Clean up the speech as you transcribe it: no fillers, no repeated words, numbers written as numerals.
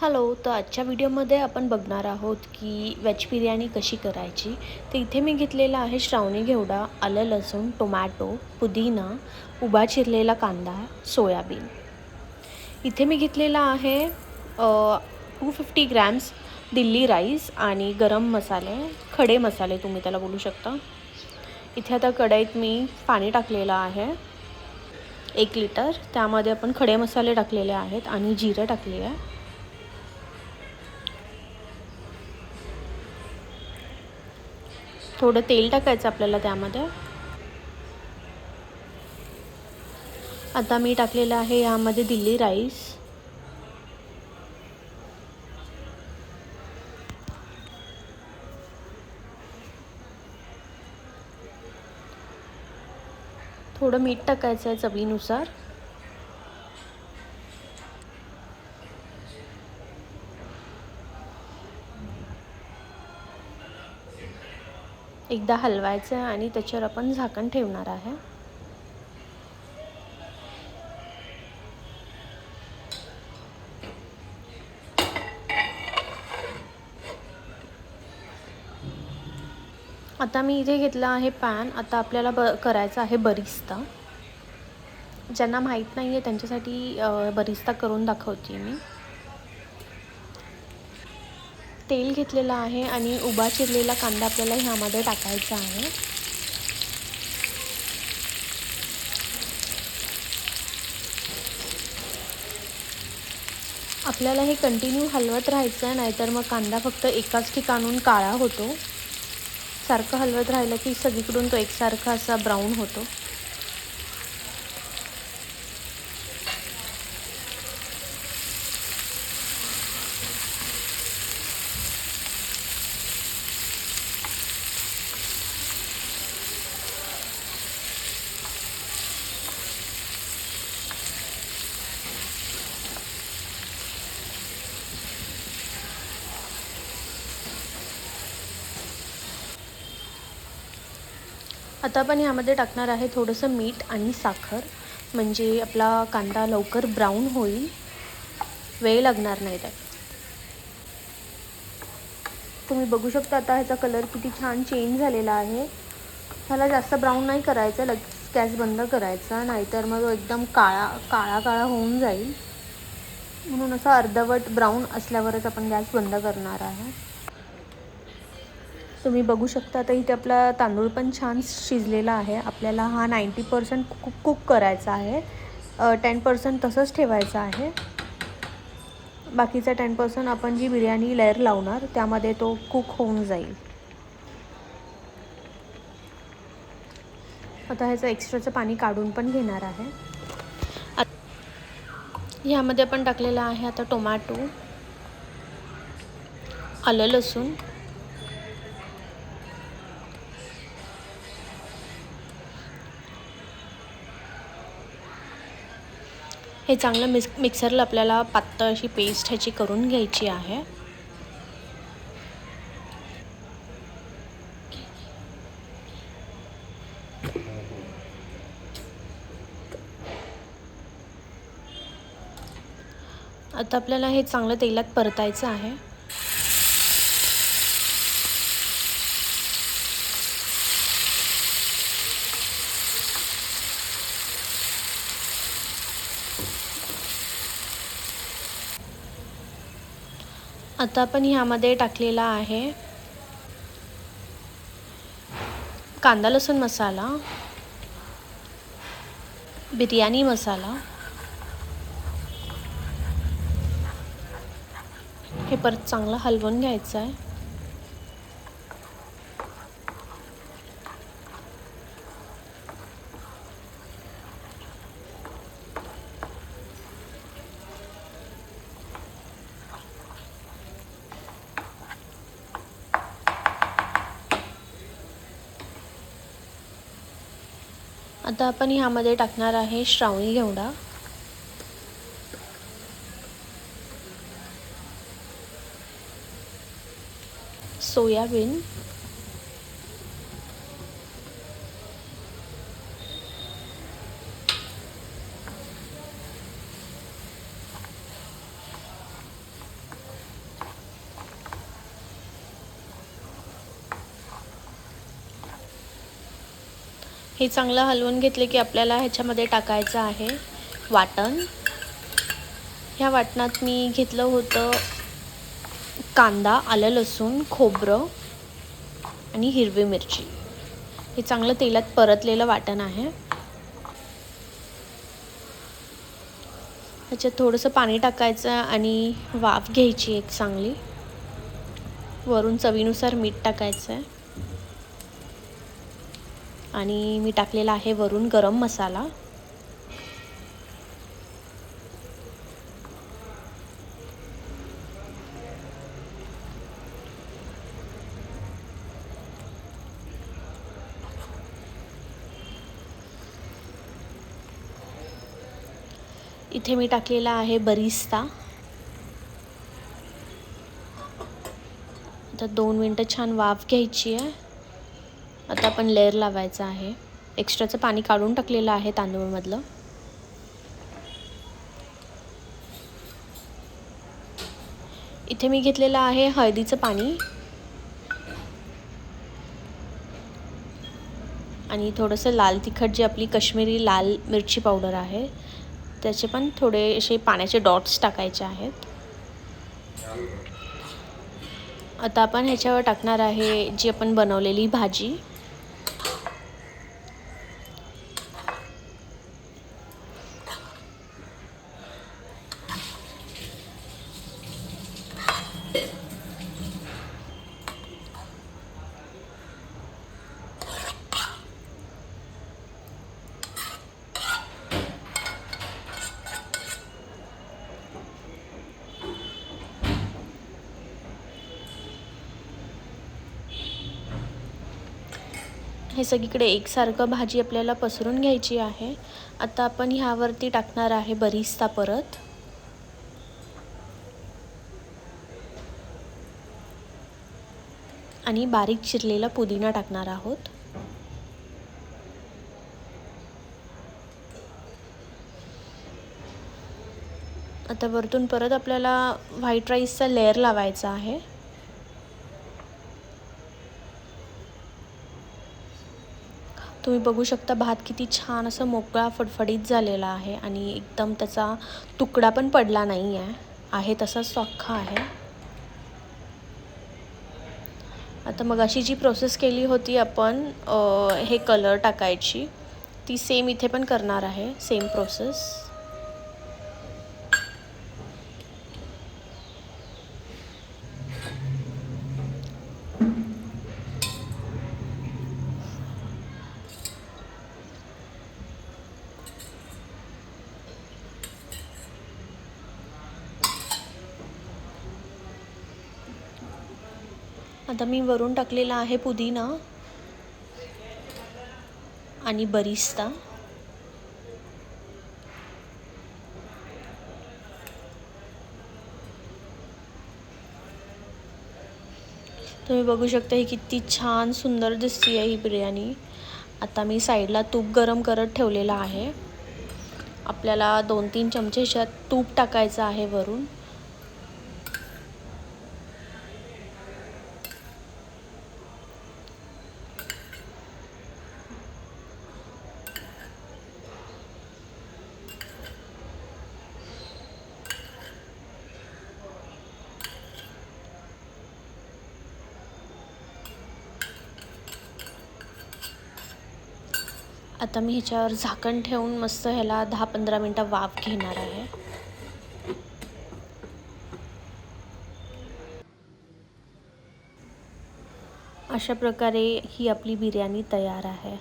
Hello. तर आजच्या व्हिडिओमध्ये आपण बघणार आहोत की व्हेज बिर्याणी कशी करायची. तर इथे मी घेतलेला आहे श्रावणी घेवडा, आलं लसूण, टोमॅटो, पुदिना, उभा चिरलेला कांदा, सोयाबीन. इथे मी घेतलेला आहे 250 ग्रॅम्स दिल्ली राईस आणि गरम मसाले, खडे मसाले तुम्ही त्याला बोलू शकता. इथे आता कढईत मी पाणी टाकलेलं आहे 1 लिटर. त्यामध्ये आपण खडे मसाले टाकलेले आहेत आणि जिरं टाकले आहे. थोडं तेल टाकायचं आपल्याला त्यामध्ये. आता मी टाकलेलं आहे यामध्ये दिल्ली राईस. थोडं मीठ टाकायचं आहे चवीनुसार. एकदा हलवायचं आहे आणि त्याच्यावर आपण झाकण ठेवणार आहे. आता मी इथे घेतला आहे पॅन. आता आपल्याला करायचं आहे बरिस्ता. ज्यांना माहीत नाही आहे त्यांच्यासाठी बरिस्ता करून दाखवते मी. तेल घेतलेलं आहे आणि उभा चिरलेला कांदा आपल्याला ह्यामध्ये टाकायचा आहे. आपल्याला हे कंटिन्यू हलवत राहायचं आहे, नाहीतर मग कांदा फक्त एकाच ठिकाणून काळा होतो. सारखं हलवत राहिलं की सगळीकडून तो एकसारखा असा ब्राऊन होतो. आता आपण यामध्ये टाकणार आहे थोडंसं मीठ आणि साखर, म्हणजे आपला कांदा लवकर ब्राऊन होईल, वेळ लागणार नाही त्यात. तुम्ही बघू शकता आता ह्याचा कलर किती छान चेंज झालेला आहे. ह्याला जास्त ब्राऊन नाही करायचं, लगेच गॅस बंद करायचा, नाहीतर मग एकदम काळा होऊन जाईल. म्हणून असं अर्धवट ब्राऊन असल्यावरच आपण गॅस बंद करणार आहे. तुम्ही बघू शकता आता इथे आपला तांदूळ पण छान शिजलेला आहे. आपल्याला हा 90% कुक करायचा आहे. 10% तसंच ठेवायचं आहे. बाकीचा 10% आपण जी बिर्याणी लेयर लावणार त्यामध्ये तो कुक होऊन जाईल. आता ह्याचं एक्स्ट्राचं पाणी काढून पण घेणार आहे. ह्यामध्ये आपण टाकलेलं आहे आता टोमॅटो, आलं लसूण, हे चांगलं मिक्सरला आपल्याला पातळ अशी पेस्ट ह्याची करून घ्यायची आहे. आता आपल्याला हे चांगलं तेलात परतायचं आहे. आता आपण ह्यामध्ये टाकलेला आहे कांदा लसूण मसाला, बिर्याणी मसाला. हे परत चांगलं हलवून घ्यायचं आहे. आता आपण ह्यामध्ये टाकणार आहे श्रावणी घेवडा, सोयाबीन, हे चांगलं हलवून घेतले की आपल्याला ह्याच्यामध्ये टाकायचं आहे वाटण. ह्या वाटणात मी घेतलं होतं कांदा, आलं, लसूण, खोबरं आणि हिरवी मिरची. हे चांगलं तेलात परतलेलं वाटण आहे. ह्याच्यात थोडंसं पाणी टाकायचं आणि वाफ घ्यायची एक चांगली. वरून चवीनुसार मीठ टाकायचं आहे आणि मी टाकलेला आहे वरून गरम मसाला. इथे मी टाकलेला आहे बरिस्ता. आता 2 मिनटं छान वाफ घ्यायची आहे. आता आपण लेअर लावायचा आहे. एक्स्ट्राचं पाणी काढून टाकलेलं आहे तांदूळमधलं. इथे मी घेतलेलं आहे हळदीचं पाणी आणि थोडंसं लाल तिखट, जी आपली काश्मीरी लाल मिरची पावडर आहे त्याचे पण थोडेसे पाण्याचे डॉट्स टाकायचे आहेत. आता आपण ह्याच्यावर टाकणार आहे जी आपण बनवलेली भाजी. हे सगळीकडे एकसारखं भाजी आपल्याला पसरून घ्यायची आहे. आता आपण ह्यावरती टाकणार आहे बरिस्ता परत. आणि बारीक चिरलेला पुदिना टाकणार आहोत. आता वरतून परत आपल्याला व्हाईट राईसचा लेअर लावायचा आहे. तुम्ही बघू शकता भात किती छान असं मोकळा फडफडीत झालेला आहे आणि एकदम त्याचा तुकडा पण पडला नाही आहे तसाच अख्खा आहे. आता मग अशी जी प्रोसेस केली होती आपण हे कलर टाकायची, ती सेम इथे पण करणार आहे, सेम प्रोसेस. आता मी वरून टाकलेला आहे पुदिना आणि बरिस्ता. तुम्ही बघू शकता ही किती छान सुंदर दिसते आहे ही बिर्याणी. आता मी साईडला तूप गरम करत ठेवलेला आहे. आपल्याला 2-3 चमचे तूप टाकायचं आहे वरून. आता मी ह्याच्यावर झाकण ठेवून मस्त ह्याला 10-15 मिनटं वाफ घेणार आहे. अशा प्रकारे ही आपली बिर्याणी तयार आहे.